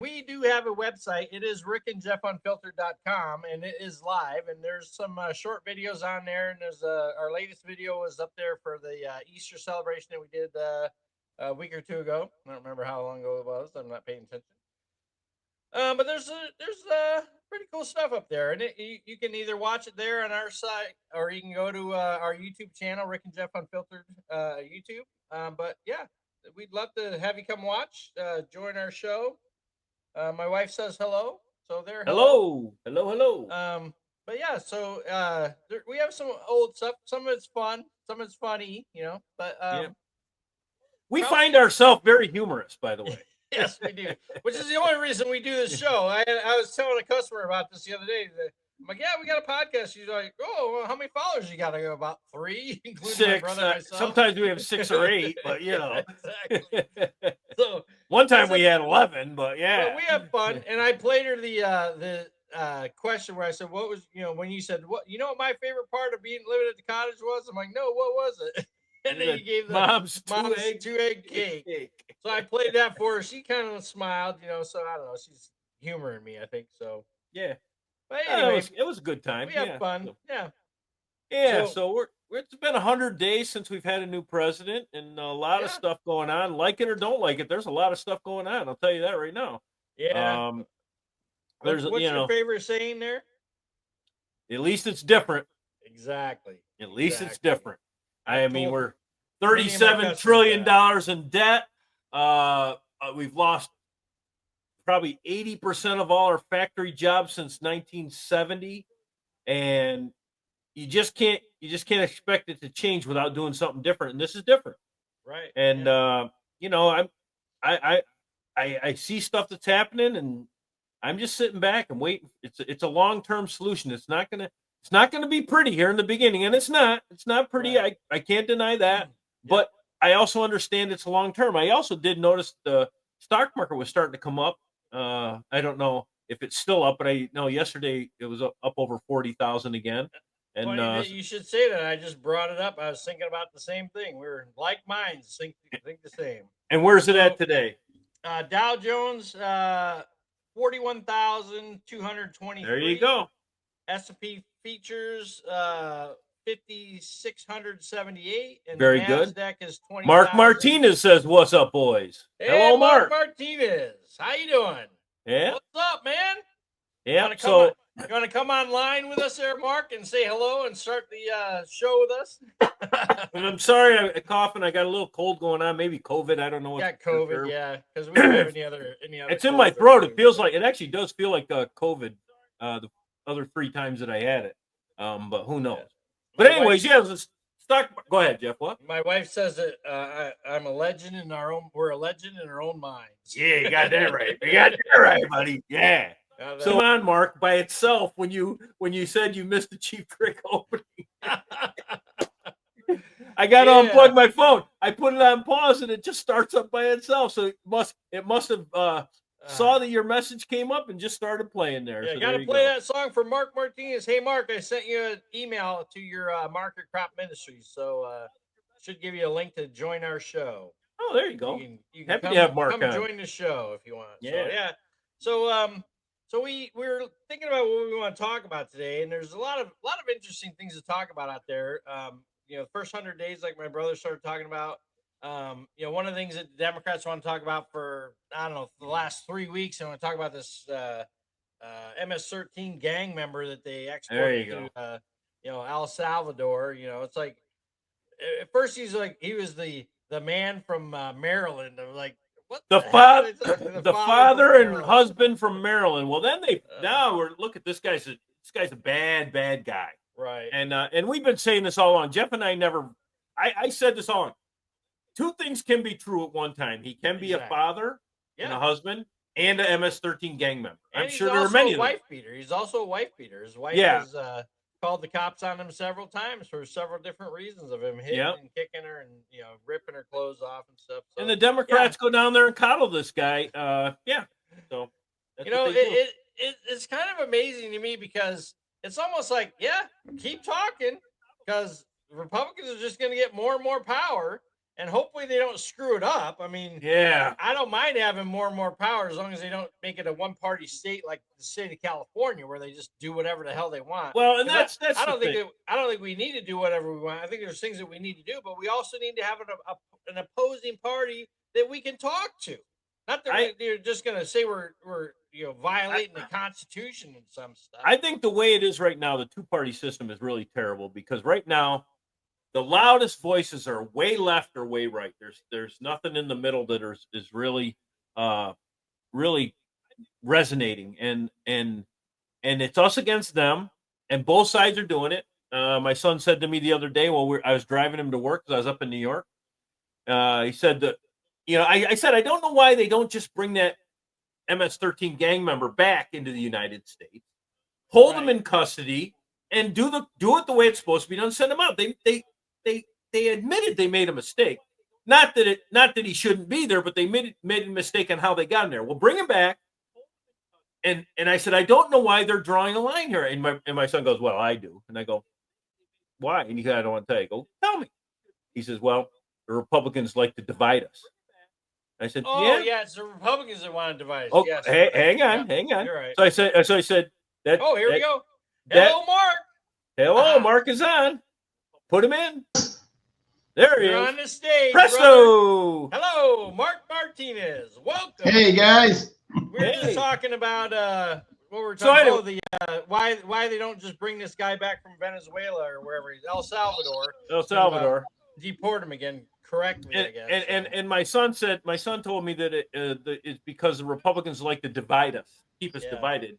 We do have a website. It is rickandjeffunfiltered.com, and it is live. And there's some short videos on there. And there's our latest video was up there for the Easter celebration that we did a week or two ago. I don't remember how long ago it was. I'm not paying attention. But there's pretty cool stuff up there, and you can either watch it there on our site, or you can go to our YouTube channel, Rick and Jeff Unfiltered YouTube. But yeah, we'd love to have you come watch, join our show. My wife says hello, so there, hello. Hello, hello, hello. But yeah, so we have some old stuff. Some of it's fun, some of it's funny, But Yeah. We find ourselves very humorous, by the way. Yes, we do. Which is the only reason we do this show. I was telling a customer about this the other day. I'm like, yeah, we got a podcast. She's like, oh, well, how many followers you got? I go, about 3, including 6. my brother and myself. Sometimes we have 6 or 8, but Exactly. So one time we had 11, but yeah. But we have fun. And I played her the question where I said, what was, when you said, what my favorite part of living at the cottage was? I'm like, no, what was it? And then you gave the mom's two-egg cake. So I played that for her. She kind of smiled, so I don't know. She's humoring me, I think. So yeah. But anyway, it was a good time. We had fun. So, yeah. Yeah. So it's been 100 days since we've had a new president, and a lot of stuff going on. Like it or don't like it, there's a lot of stuff going on. I'll tell you that right now. Yeah. What's your favorite saying there? At least it's different. Exactly. At least it's different. I mean, we're $37 trillion in debt. We've lost probably 80% of all our factory jobs since 1970, and you just can't expect it to change without doing something different. And this is different, right? And I see stuff that's happening, and I'm just sitting back and waiting. It's a long-term solution. It's not gonna be pretty here in the beginning, and it's not pretty. Right. I can't deny that, but I also understand it's long term. I also did notice the stock market was starting to come up. I don't know if it's still up, but I know yesterday it was up over 40,000 again. And you should say that. I just brought it up. I was thinking about the same thing. We're like minds, think the same. And where's it at today? Dow Jones, 41,223. There you go. S&P features 5,678, and very NASDAQ good. Is 20. Mark Martinez says, "What's up, boys?" Hey, hello, Mark Martinez. How you doing? Yeah. What's up, man? Yeah. You want to come online with us there, Mark, and say hello and start the show with us? I'm sorry, I'm coughing. I got a little cold going on. Maybe COVID. I don't know. Got COVID, yeah. Because we don't have any other. It's in my throat. It feels like it actually does feel like COVID. The other 3 times that I had it, but who knows? But anyways, let's start. Go ahead, Jeff. What? My wife says that I'm a legend in our own. We're a legend in our own minds. Yeah, you got that right. You got that right, buddy. Yeah. So on, Mark, by itself, when you said you missed the Cheap Trick opening, I got to unplug my phone. I put it on pause, and it just starts up by itself. So it must have saw that your message came up and just started playing there. Yeah, so got to play that song for Mark Martinez. Hey, Mark, I sent you an email to your Market Crop Ministries, so should give you a link to join our show. Oh, there you go. You can Happy to have Mark come on. Join the show if you want. Yeah. So we were thinking about what we want to talk about today, and there's a lot of interesting things to talk about out there. The first 100 days, like my brother started talking about. One of the things that the Democrats want to talk about for, I don't know, the last 3 weeks, I want to talk about this MS-13 gang member that they exported to, El Salvador. It's like, at first he was the man from Maryland. I'm like, what the father and husband from Maryland. Well, then look at this guy's a bad guy. Right. And we've been saying this all along. Jeff and I I said this all along. 2 things can be true at one time. He can be a father and a husband and a MS-13 gang member. I'm sure there are many of them. He's also a wife beater. His wife has called the cops on him several times for several different reasons of him hitting and kicking her and ripping her clothes off and stuff. So, and the Democrats go down there and coddle this guy. So it's kind of amazing to me because it's almost like keep talking because Republicans are just going to get more and more power. and hopefully they don't screw it up. I mean, Yeah. I don't mind having more and more power as long as they don't make it a one-party state like the state of California, where they just do whatever the hell they want. Well, and 'Cause that's I the don't think thing. that I don't think we need to do whatever we want. I think there's things that we need to do, but we also need to have an opposing party that we can talk to. Not that they're just going to say we're violating the Constitution and some stuff. I think the way it is right now, the two-party system is really terrible because right now the loudest voices are way left or way right. There's nothing in the middle that is really really resonating, and it's us against them, and both sides are doing it. My son said to me the other day while I was driving him to work because I was up in New York. He said that, I said I don't know why they don't just bring that MS-13 gang member back into the United States, hold them in custody, and do it the way it's supposed to be done. Send them out. They admitted they made a mistake. Not that he shouldn't be there, but they made a mistake on how they got in there. Well, bring him back. And I said, I don't know why they're drawing a line here. And my son goes, well, I do. And I go, why? And he said, I don't want to tell you. I go, tell me. He says, well, the Republicans like to divide us. I said, yeah, it's the Republicans that want to divide us. Oh, yes, hang on. You're right. So I said that. Oh, here we go. Hello, Mark. Hello, Mark is on. Put him in. There he is. You're on the stage. Presto. Brother. Hello, Mark Martinez. Welcome. Hey guys. We're just talking about what we're talking about. Why they don't just bring this guy back from Venezuela or wherever he's El Salvador. Deport him again correctly, I guess. And my son told me that it's because the Republicans like to divide us, keep us divided.